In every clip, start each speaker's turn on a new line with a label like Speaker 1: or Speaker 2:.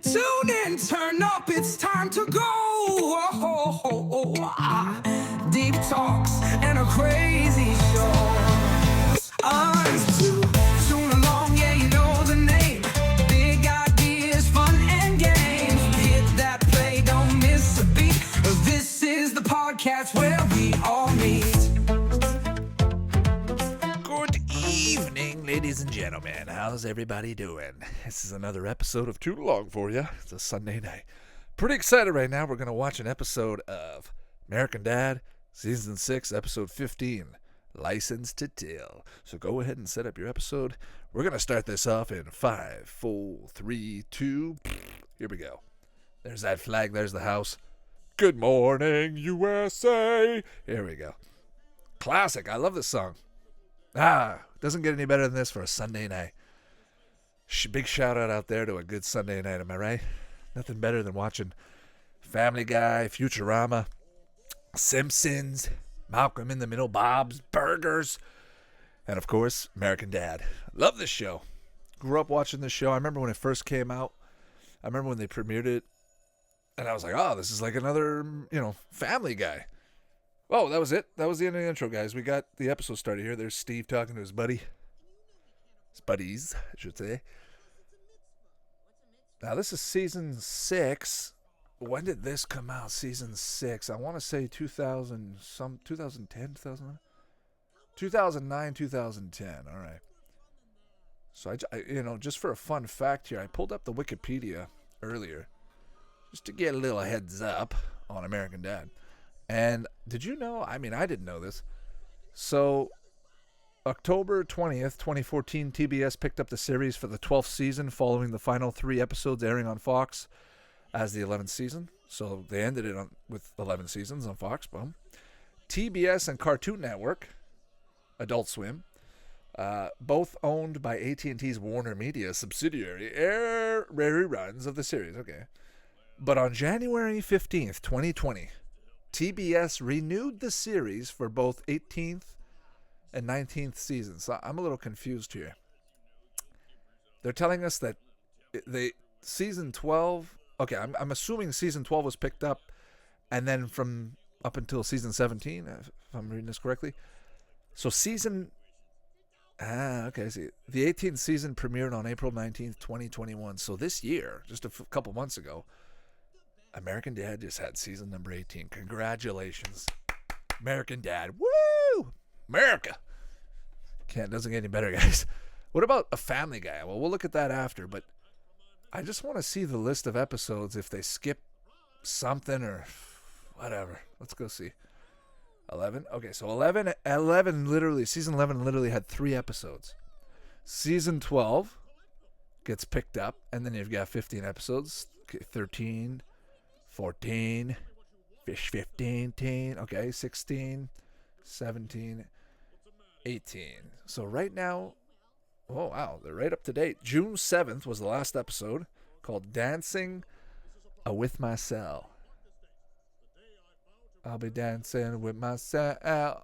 Speaker 1: Tune in, turn up, it's time to go. Deep talks and a crazy show. It's tune along, yeah, you know the name. Big ideas, fun and games. Hit that play, don't miss a beat. This is the podcast where we all meet.
Speaker 2: Good evening, ladies and gentlemen. How's everybody doing? This is another episode of Too Long for you. It's a Sunday night. Pretty excited right now. We're going to watch an episode of American Dad, Season 6, Episode 15, License to Tell. So go ahead and set up your episode. We're going to start this off in 5, 4, 3, 2. Here we go. There's that flag. There's the house. Good morning, USA. Here we go. Classic. I love this song. Doesn't get any better than this for a Sunday night. Big shout out there to a good Sunday night, am I right? Nothing better than watching Family Guy, Futurama, Simpsons, Malcolm in the Middle, Bob's Burgers, and of course, American Dad. Love this show. Grew up watching this show. I remember when it first came out. I remember when they premiered it, and I was like, oh, this is like another, Family Guy. Oh, that was it. That was the end of the intro, guys. We got the episode started here. There's Steve talking to his buddy. His buddies, I should say. Now, this is Season 6. When did this come out? Season 6. I want to say 2010, 2009, 2010. All right. So, I just for a fun fact here, I pulled up the Wikipedia earlier just to get a little heads up on American Dad. And did you know, I didn't know this. So, October 20th, 2014, TBS picked up the series for the 12th season following the final 3 episodes airing on Fox as the 11th season. So, they ended it with 11 seasons on Fox. Boom. TBS and Cartoon Network, Adult Swim, both owned by AT&T's Warner Media subsidiary, air reruns of the series. Okay. But on January 15th, 2020, TBS renewed the series for both 18th and 19th seasons. So I'm a little confused here. They're telling us that season 12. Okay, I'm assuming season 12 was picked up, and then from up until season 17, if I'm reading this correctly. So season. Okay. See, the 18th season premiered on April 19th, 2021. So this year, just a couple months ago, American Dad just had season number 18. Congratulations, American Dad. Woo! America. Doesn't get any better, guys. What about a Family Guy? Well, we'll look at that after, but I just want to see the list of episodes if they skip something or whatever. Let's go see. 11? Okay, so 11 literally, season 11 literally had 3 episodes. Season 12 gets picked up, and then you've got 15 episodes. Okay, 13, 14, 15, okay, 16, 17, 18. So right now, oh wow, they're right up to date. June 7th was the last episode, called Dancing with Myself. I'll be dancing with myself.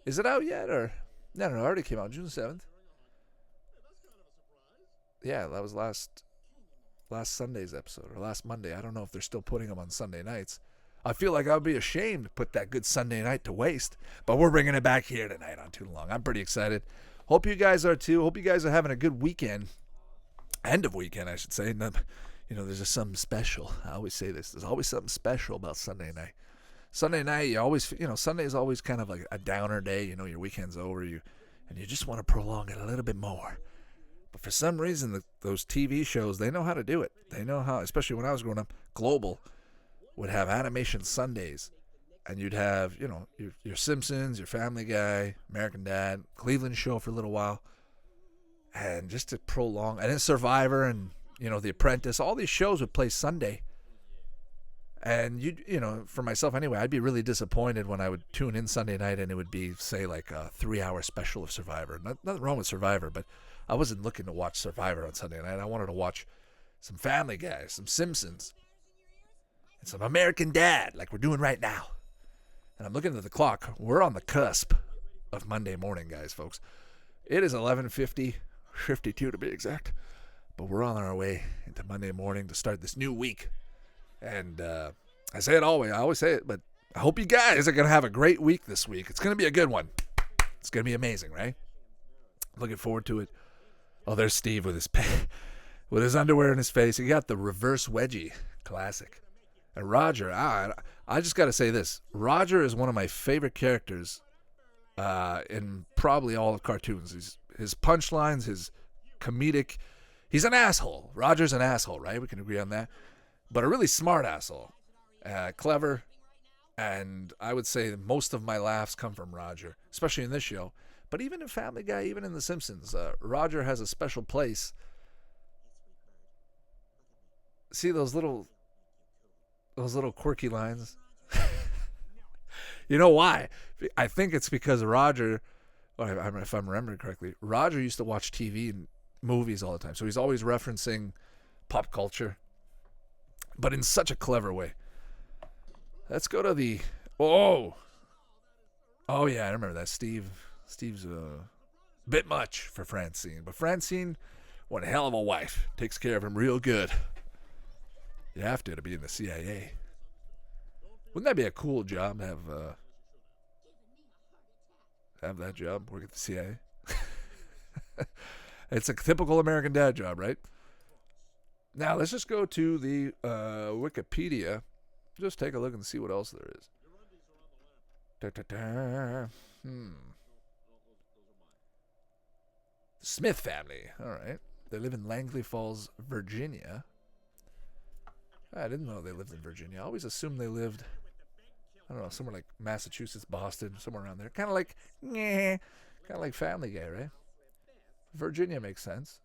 Speaker 2: Is it out yet, or? No, it already came out June 7th. Yeah, that was last Sunday's episode, or last Monday. I don't know if they're still putting them on Sunday nights. I feel like I would be ashamed to put that good Sunday night to waste, but we're bringing it back here tonight on Too Long. I'm pretty excited. Hope you guys are too. Hope you guys are having a good weekend. End of weekend, I should say. There's just something special. I always say this. There's always something special about Sunday night. Sunday night, you always, Sunday is always kind of like a downer day. Your weekend's over, and you just want to prolong it a little bit more. But for some reason, those TV shows, they know how to do it. They know how, especially when I was growing up, Global would have animation Sundays. And you'd have, your Simpsons, your Family Guy, American Dad, Cleveland Show for a little while. And just to prolong, and then Survivor and, The Apprentice, all these shows would play Sunday. And, for myself anyway, I'd be really disappointed when I would tune in Sunday night and it would be, say, like a 3-hour special of Survivor. Nothing wrong with Survivor, but I wasn't looking to watch Survivor on Sunday night. I wanted to watch some Family Guy, some Simpsons, and some American Dad, like we're doing right now. And I'm looking at the clock. We're on the cusp of Monday morning, guys, folks. It is 11:50, 52 to be exact. But we're on our way into Monday morning to start this new week. And I say it always. I always say it, but I hope you guys are going to have a great week this week. It's going to be a good one. It's going to be amazing, right? Looking forward to it. Oh, there's Steve with his underwear in his face. He got the reverse wedgie. Classic. And Roger, I just got to say this. Roger is one of my favorite characters in probably all of cartoons. His punchlines, his comedic. He's an asshole. Roger's an asshole, right? We can agree on that. But a really smart asshole. Clever. And I would say that most of my laughs come from Roger, especially in this show. But even in Family Guy, even in The Simpsons, Roger has a special place. See those little quirky lines? You know why? I think it's because Roger, if I'm remembering correctly, Roger used to watch TV and movies all the time. So he's always referencing pop culture, but in such a clever way. Let's go to the... Oh, yeah, I remember that. Steve's a bit much for Francine. But Francine, one hell of a wife. Takes care of him real good. You have to be in the CIA. Wouldn't that be a cool job to have that job, work at the CIA? It's a typical American dad job, right? Now, let's just go to the Wikipedia. Just take a look and see what else there is. Smith family. All right. They live in Langley Falls, Virginia. I didn't know they lived in Virginia. I always assumed they lived, I don't know, somewhere like Massachusetts, Boston, somewhere around there. Kind of like Family Guy, right? Virginia makes sense.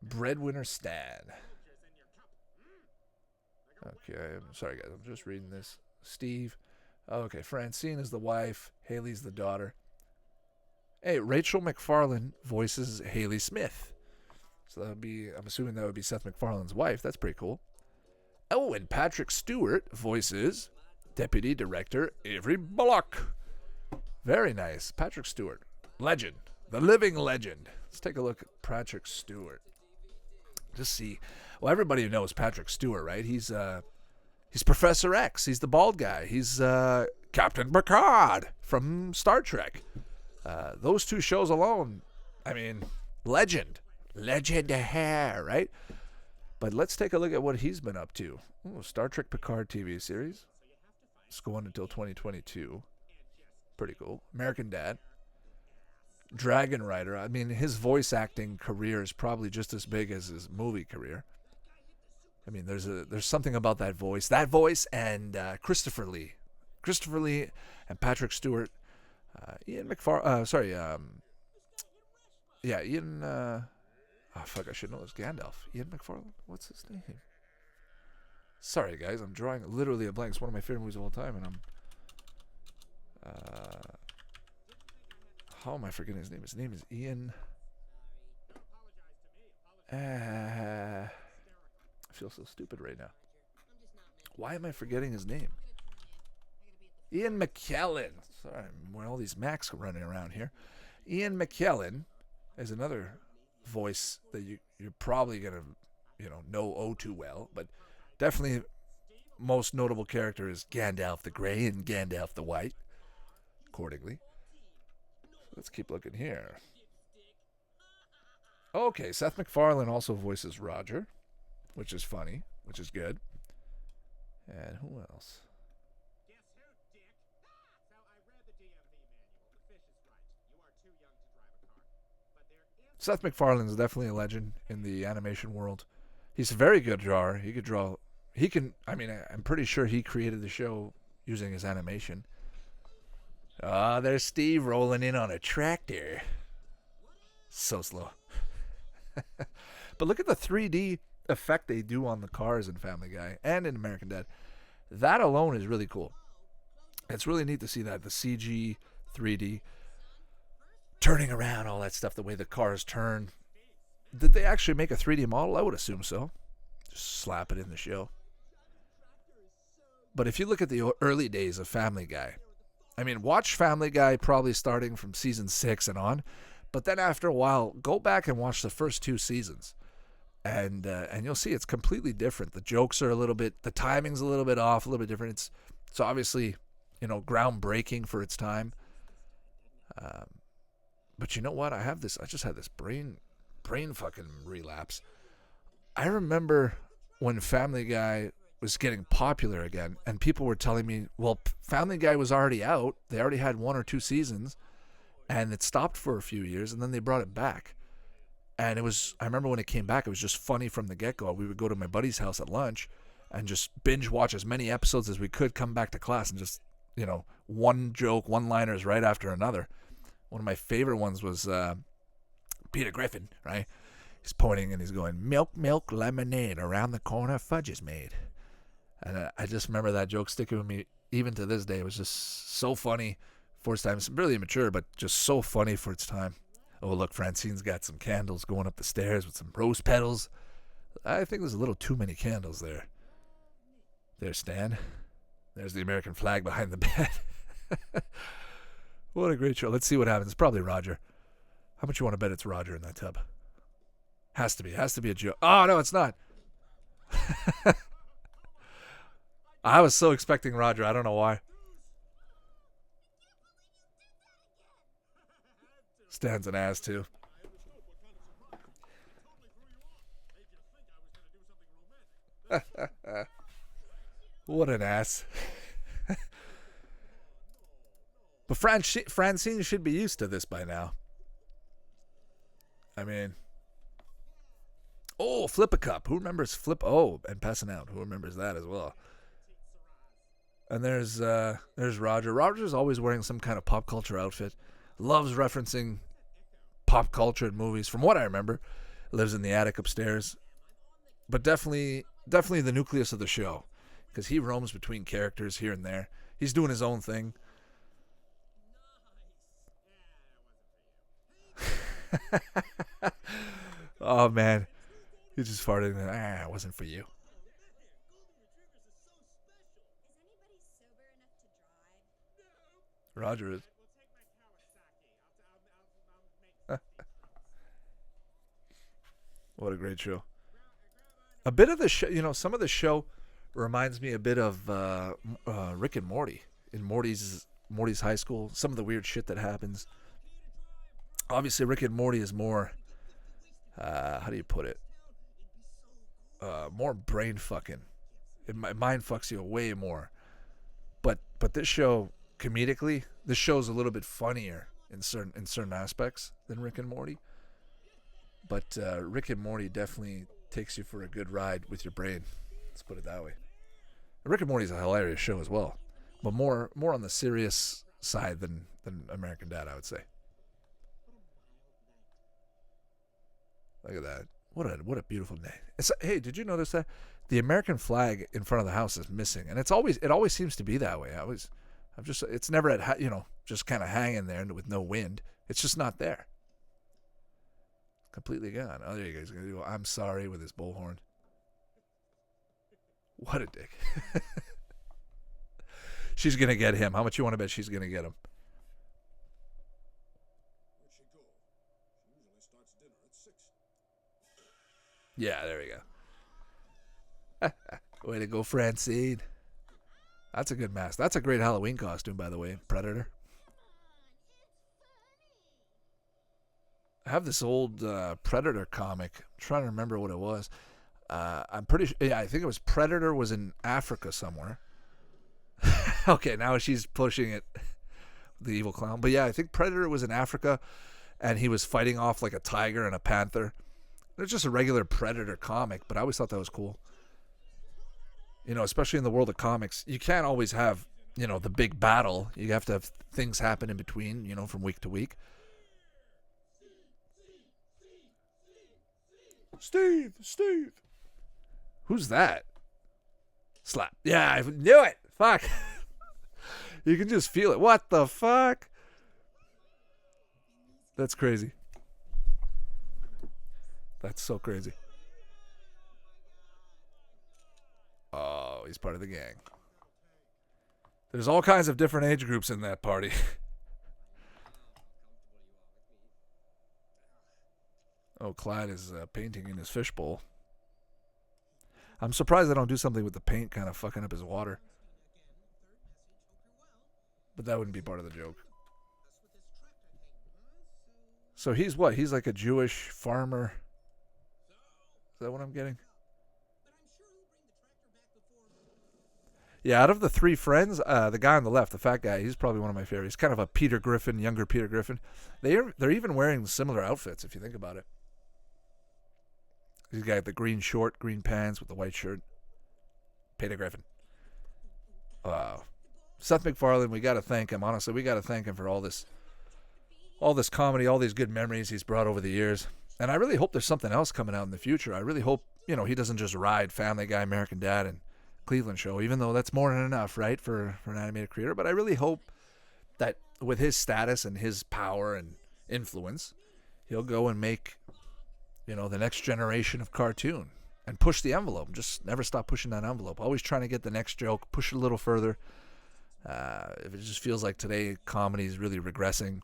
Speaker 2: Breadwinner Stan. Okay, I'm sorry guys, I'm just reading this. Steve. Okay, Francine is the wife. Haley's the daughter. Hey, Rachel McFarlane voices Haley Smith. So that would be, I'm assuming that would be Seth MacFarlane's wife. That's pretty cool. Oh, and Patrick Stewart voices Deputy Director Avery Bullock. Very nice. Patrick Stewart. Legend. The living legend. Let's take a look at Patrick Stewart. Just see. Well, everybody knows Patrick Stewart, right? He's Professor X. He's the bald guy. He's Captain Picard from Star Trek. Those two shows alone, I mean, legend. Legend of hair, right? But let's take a look at what he's been up to. Ooh, Star Trek Picard TV series. It's going until 2022. Pretty cool. American Dad. Dragon Rider. I mean, his voice acting career is probably just as big as his movie career. I mean, there's something about that voice. That voice and Christopher Lee. Christopher Lee and Patrick Stewart. Ian McFarlane. Ian... I should know. It's Gandalf. Ian McFarlane? What's his name? Sorry, guys. I'm drawing literally a blank. It's one of my favorite movies of all time, and I'm... how am I forgetting his name? His name is Ian... I feel so stupid right now. Why am I forgetting his name? Ian McKellen. Sorry, when all these Macs are running around here. Ian McKellen is another voice that you're probably going to, know oh too well. But definitely most notable character is Gandalf the Grey and Gandalf the White, accordingly. Let's keep looking here. Okay, Seth MacFarlane also voices Roger, which is funny, which is good. And who else? Seth MacFarlane is definitely a legend in the animation world. He's a very good drawer. I'm pretty sure he created the show using his animation. Ah, there's Steve rolling in on a tractor. So slow. But look at the 3D effect they do on the cars in Family Guy and in American Dad. That alone is really cool. It's really neat to see that. The CG, 3D, turning around, all that stuff, the way the cars turn. Did they actually make a 3D model? I would assume so. Just slap it in the show. But if you look at the early days of Family Guy, I mean, watch Family Guy probably starting from season 6 and on. But then after a while, go back and watch the first 2 seasons. And you'll see it's completely different. The jokes are a little bit, the timing's a little bit off, a little bit different. It's obviously, groundbreaking for its time. But you know what? I just had this brain fucking relapse. I remember when Family Guy was getting popular again, and people were telling me, well, Family Guy was already out. They already had 1 or 2 seasons, and it stopped for a few years, and then they brought it back. And I remember when it came back, it was just funny from the get-go. We would go to my buddy's house at lunch and just binge watch as many episodes as we could, come back to class, and just, one joke, one-liners right after another. One of my favorite ones was Peter Griffin, right? He's pointing and he's going, milk, milk, lemonade, around the corner, fudge is made. And I just remember that joke sticking with me even to this day. It was just so funny for its time. It's really immature, but just so funny for its time. Oh, look, Francine's got some candles going up the stairs with some rose petals. I think there's a little too many candles there. There's Stan. There's the American flag behind the bed. What a great show. Let's see what happens. It's probably Roger. How much you want to bet it's Roger in that tub? Has to be. Has to be a joke. Oh, no, it's not. I was so expecting Roger. I don't know why. Stan's an ass, too. What an ass. But Francine should be used to this by now. I mean... Oh, Flip a Cup. Who remembers Flip? Oh, and Passing Out. Who remembers that as well? And there's Roger. Roger's always wearing some kind of pop culture outfit. Loves referencing pop culture in movies. From what I remember, lives in the attic upstairs. But definitely the nucleus of the show, because he roams between characters here and there. He's doing his own thing. Oh man, he just farted and it wasn't for you. Roger is. What a great show. A bit of the show, some of the show reminds me a bit of Rick and Morty in Morty's high school. Some of the weird shit that happens. Obviously, Rick and Morty is more, how do you put it? More brain fucking. Mind fucks you way more. But this show, comedically, this show's a little bit funnier in certain aspects than Rick and Morty. But Rick and Morty definitely takes you for a good ride with your brain. Let's put it that way. Rick and Morty's a hilarious show as well, but more on the serious side than American Dad, I would say. Look at that. What a beautiful day. Hey, did you notice that the American flag in front of the house is missing? And it always seems to be that way. It's never at just kind of hanging there with no wind. It's just not there. Completely gone. Oh, there you go. He's gonna do "I'm sorry" with his bullhorn. What a dick. She's gonna get him. How much you want to bet she's gonna get him? Yeah, there we go. Way to go, Francine. That's a good mask. That's a great Halloween costume, by the way. Predator. I have this old Predator comic. I'm trying to remember what it was. I'm pretty sure. Yeah, I think it was Predator was in Africa somewhere. Okay, now she's pushing it. The evil clown. But yeah, I think Predator was in Africa, and he was fighting off like a tiger and a panther. It's just a regular Predator comic, but I always thought that was cool. Especially in the world of comics, you can't always have, the big battle. You have to have things happen in between, from week to week. Steve. Who's that? Slap. Yeah, I knew it. Fuck. You can just feel it. What the fuck? That's crazy. That's so crazy. Oh, he's part of the gang. There's all kinds of different age groups in that party. Oh, Clyde is painting in his fishbowl. I'm surprised they don't do something with the paint kind of fucking up his water. But that wouldn't be part of the joke. So he's what? He's like a Jewish farmer. Is that what I'm getting? Yeah, out of the three friends, the guy on the left, the fat guy, he's probably one of my favorites. He's kind of a Peter Griffin, younger Peter Griffin. They're even wearing similar outfits, if you think about it. He's got the green short, green pants with the white shirt. Peter Griffin. Wow. Seth MacFarlane, we got to thank him. Honestly, we got to thank him for all this comedy, all these good memories he's brought over the years. And I really hope there's something else coming out in the future. I really hope, he doesn't just ride Family Guy, American Dad, and Cleveland Show, even though that's more than enough, right, for an animated creator. But I really hope that with his status and his power and influence, he'll go and make, the next generation of cartoon and push the envelope. Just never stop pushing that envelope. Always trying to get the next joke, push it a little further. If it just feels like today comedy is really regressing,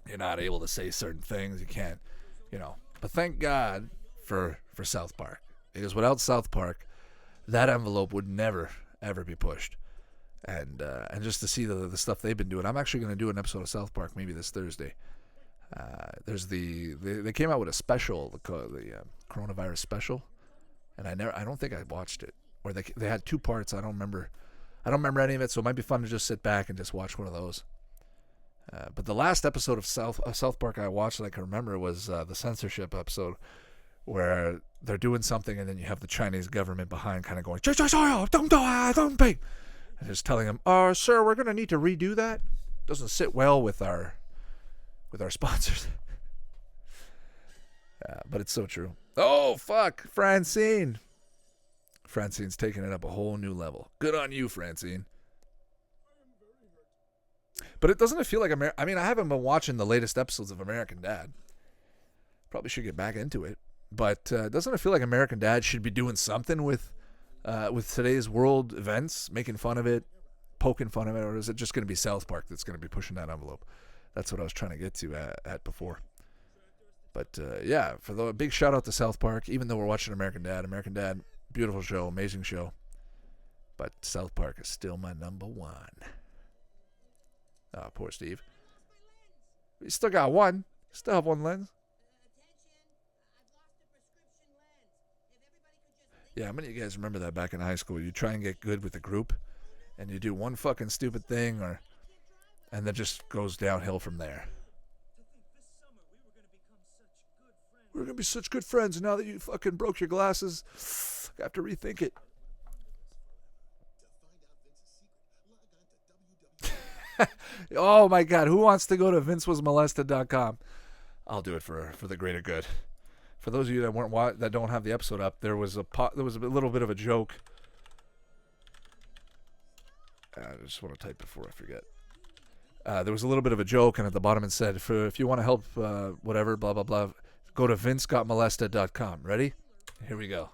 Speaker 2: you're not able to say certain things. You can't, But thank God for South Park, because without South Park, that envelope would never ever be pushed. And just to see the stuff they've been doing, I'm actually going to do an episode of South Park maybe this Thursday. There's they came out with a special, the coronavirus special, and I don't think I watched it. Or they had two parts. I don't remember any of it, so it might be fun to just sit back and just watch one of those. But the last episode of South Park I watched that I can remember was the censorship episode, where they're doing something and then you have the Chinese government behind kind of going, don't pay. And just telling them, sir, we're going to need to redo that. Doesn't sit well with our sponsors. But it's so true. Oh, fuck. Francine's taking it up a whole new level. Good on you, Francine. But doesn't it feel like I haven't been watching the latest episodes of American Dad. Probably should get back into it. But doesn't it feel like American Dad should be doing something with today's world events, making fun of it, poking fun of it, or is it just going to be South Park that's going to be pushing that envelope? That's what I was trying to get to at before. But yeah, for the big shout out to South Park, even though we're watching American Dad, beautiful show, amazing show. But South Park is still my number one. Oh, poor Steve. You still got one. Still have one lens. Yeah, how many of you guys remember that back in high school? You try and get good with the group, and you do one fucking stupid thing, and then just goes downhill from there. We're going to be such good friends, and now that you fucking broke your glasses, I have to rethink it. Oh my God, who wants to go to vincewasmolested.com? I'll do it for the greater good. For those of you that don't have the episode up, there was a little bit of a joke. I just want to type before I forget. There was a little bit of a joke, and at the bottom it said, if you want to help whatever, blah, blah, blah, go to vincegotmolested.com. Ready? Here we go.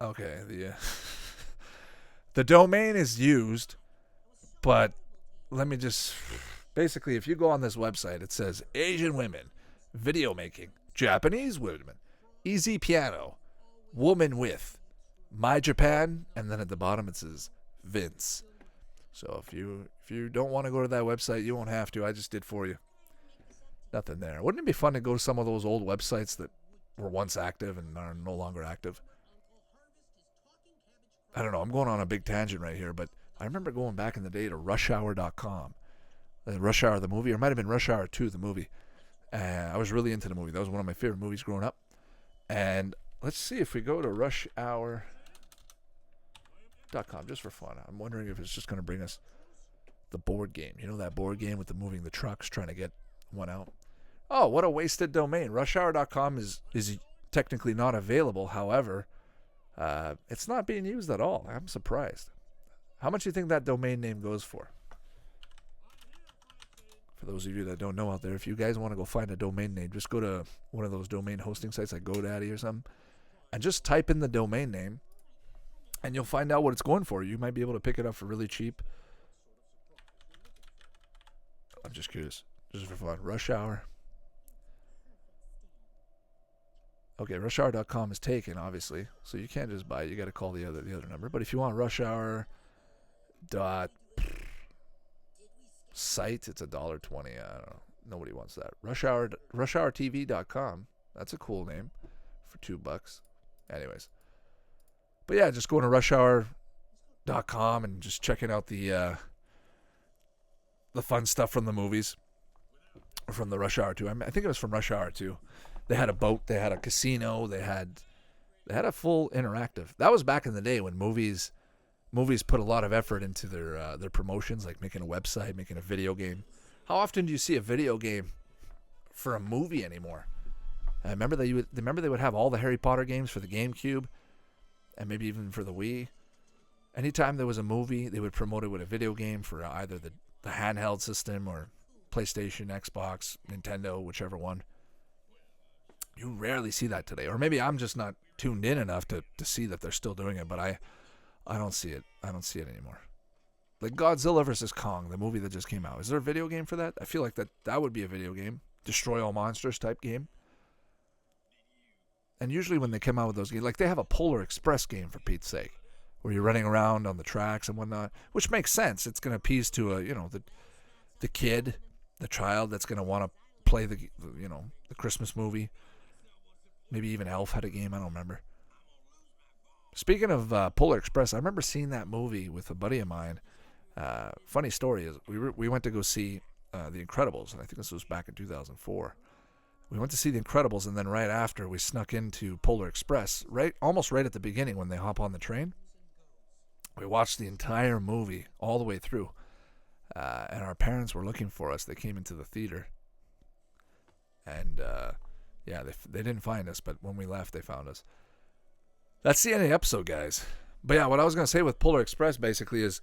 Speaker 2: Okay, the domain is used, but let me just... Basically, if you go on this website, it says Asian women, video making, Japanese women, easy piano, woman with, my Japan, and then at the bottom it says Vince. So if you don't want to go to that website, you won't have to. I just did for you. Nothing there. Wouldn't it be fun to go to some of those old websites that were once active and are no longer active? I don't know. I'm going on a big tangent right here, but I remember going back in the day to rushhour.com. Rush Hour, the movie, or it might have been Rush Hour 2, the movie. I was really into the movie. That was one of my favorite movies growing up. And let's see if we go to rushhour.com just for fun. I'm wondering if it's just going to bring us the board game. You know that board game with the moving the trucks, trying to get one out? Oh, what a wasted domain. Rushhour.com is technically not available. However, it's not being used at all. I'm surprised. How much do you think that domain name goes for? For those of you that don't know out there, if you guys want to go find a domain name, just go to one of those domain hosting sites like GoDaddy or something, and just type in the domain name, and you'll find out what it's going for. You might be able to pick it up for really cheap. I'm just curious. just for fun. Rush Hour. Okay, rushhour.com is taken, obviously, so you can't just buy it. You got to call the other number. But if you want Rush Hour dot site, it's $1.20. I don't know. Nobody wants that. Rushhourtv.com. That's a cool name for $2. Anyways, but yeah, just going to rushhour.com and just checking out the fun stuff from the movies, from the Rush Hour 2. I think it was from Rush Hour 2. They had a boat, they had a casino, they had a full interactive. That was back in the day when movies put a lot of effort into their promotions, like making a website, making a video game. How often do you see a video game for a movie anymore? I remember they would have all the Harry Potter games for the GameCube, and maybe even for the Wii. Anytime there was a movie, they would promote it with a video game for either the handheld system or PlayStation, Xbox, Nintendo, whichever one. You rarely see that today. Or maybe I'm just not tuned in enough to see that they're still doing it, but I don't see it. I don't see it anymore. Like Godzilla vs. Kong, the movie that just came out. Is there a video game for that? I feel like that would be a video game. Destroy all monsters type game. And usually when they come out with those games, like they have a Polar Express game for Pete's sake, where you're running around on the tracks and whatnot, which makes sense. It's going to appease to the kid, the child that's going to want to play the Christmas movie. Maybe even Elf had a game. I don't remember. Speaking of Polar Express, I remember seeing that movie with a buddy of mine. Funny story is we went to go see The Incredibles, and I think this was back in 2004. We went to see The Incredibles, and then right after we snuck into Polar Express, almost right at the beginning when they hop on the train. We watched the entire movie all the way through, and our parents were looking for us. They came into the theater, and yeah, they didn't find us, but when we left, they found us. That's the end of the episode, guys. But yeah, what I was going to say with Polar Express basically is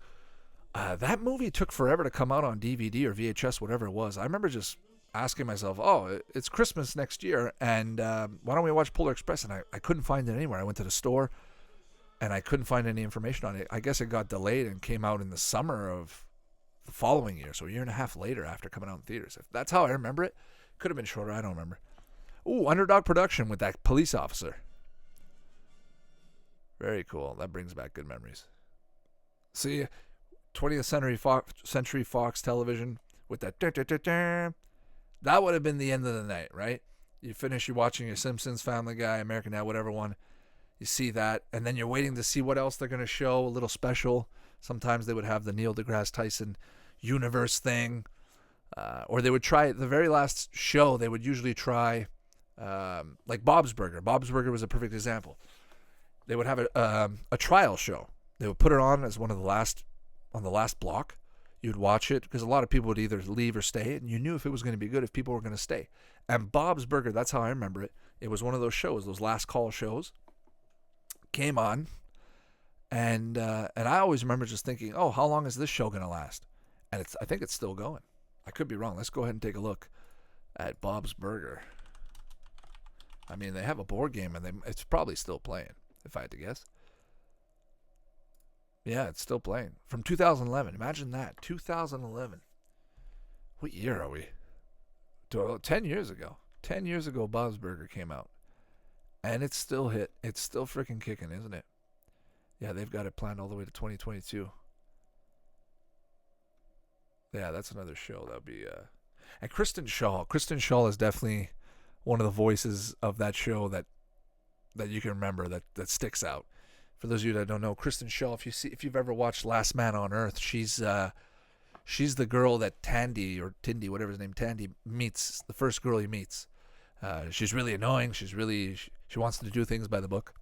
Speaker 2: that movie took forever to come out on DVD or VHS, whatever it was. I remember just asking myself, oh, it's Christmas next year, and why don't we watch Polar Express? And I couldn't find it anywhere. I went to the store, and I couldn't find any information on it. I guess it got delayed and came out in the summer of the following year, so a year and a half later after coming out in theaters. If that's how I remember it. Could have been shorter. I don't remember. Ooh, Underdog Production with that police officer. Very cool. That brings back good memories. See, 20th Century Fox Television with that. That would have been the end of the night, right? You finish, you're watching your Simpsons, Family Guy, American Dad, whatever one. You see that, and then you're waiting to see what else they're going to show, a little special. Sometimes they would have the Neil deGrasse Tyson universe thing. Or they would try, the very last show, they would usually try, like Bob's Burger. Bob's Burger was a perfect example. They would have a trial show. They would put it on as on the last block. You'd watch it because a lot of people would either leave or stay, and you knew if it was going to be good if people were going to stay. And Bob's Burger, that's how I remember it. It was one of those shows, those last call shows. Came on, and I always remember just thinking, oh, how long is this show going to last? And I think it's still going. I could be wrong. Let's go ahead and take a look at Bob's Burger. I mean, they have a board game, and it's probably still playing, if I had to guess. Yeah, it's still playing. From 2011. Imagine that. 2011. What year are we? 10 years ago. 10 years ago, Bob's Burger came out. And it's still hit. It's still freaking kicking, isn't it? Yeah, they've got it planned all the way to 2022. Yeah, that's another show. That would be... And Kristen Shaw. Kristen Shaw is definitely one of the voices of that show that you can remember, that sticks out. For those of you that don't know, Kristen Shaw, if you've ever watched Last Man on Earth, she's the girl that Tandy, whatever his name, Tandy meets, the first girl he meets. She's really annoying. She wants to do things by the book.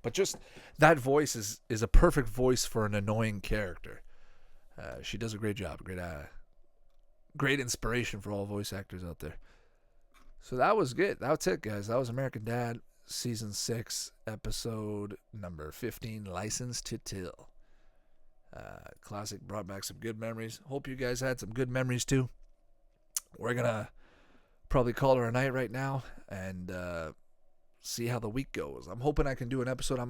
Speaker 2: But just that voice is a perfect voice for an annoying character. She does a great job. Great inspiration for all voice actors out there. So that was good. That's it, guys. That was American Dad, Season 6, Episode number 15, License to Till. Classic, brought back some good memories. Hope you guys had some good memories, too. We're going to probably call her a night right now and see how the week goes. I'm hoping I can do an episode.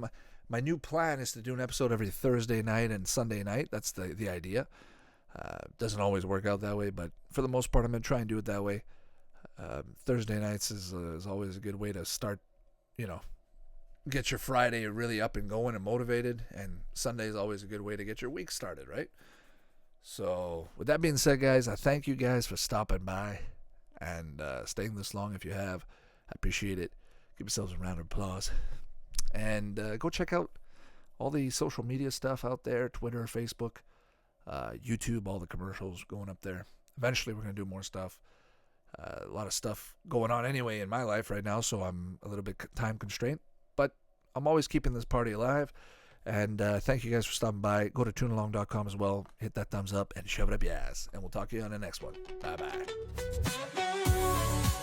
Speaker 2: My new plan is to do an episode every Thursday night and Sunday night. That's the idea. Doesn't always work out that way, but for the most part, I'm going to try and do it that way. Thursday nights is always a good way to start, get your Friday really up and going and motivated, and Sunday is always a good way to get your week started, right? So with that being said, guys, I thank you guys for stopping by and staying this long if you have. I appreciate it. Give yourselves a round of applause. And go check out all the social media stuff out there, Twitter, Facebook, YouTube, all the commercials going up there. Eventually we're going to do more stuff. A lot of stuff going on anyway in my life right now, so I'm a little bit time constrained. But I'm always keeping this party alive. And thank you guys for stopping by. Go to toonalong.com as well. Hit that thumbs up and shove it up your ass. And we'll talk to you on the next one. Bye-bye.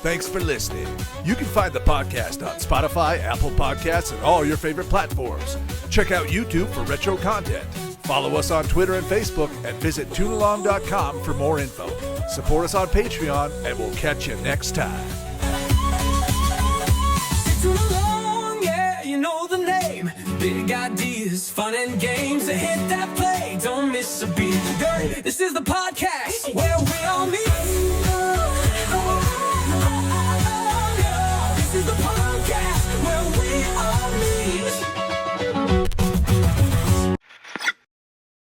Speaker 2: Thanks for listening. You can find the podcast on Spotify, Apple Podcasts, and all your favorite platforms. Check out YouTube for retro content. Follow us on Twitter and Facebook, and visit toonalong.com for more info. Support us on Patreon, and we'll catch you next time.
Speaker 1: Toon along, yeah, you know the name. Big ideas, fun and games. So hit that play, don't miss a beat. This is the podcast.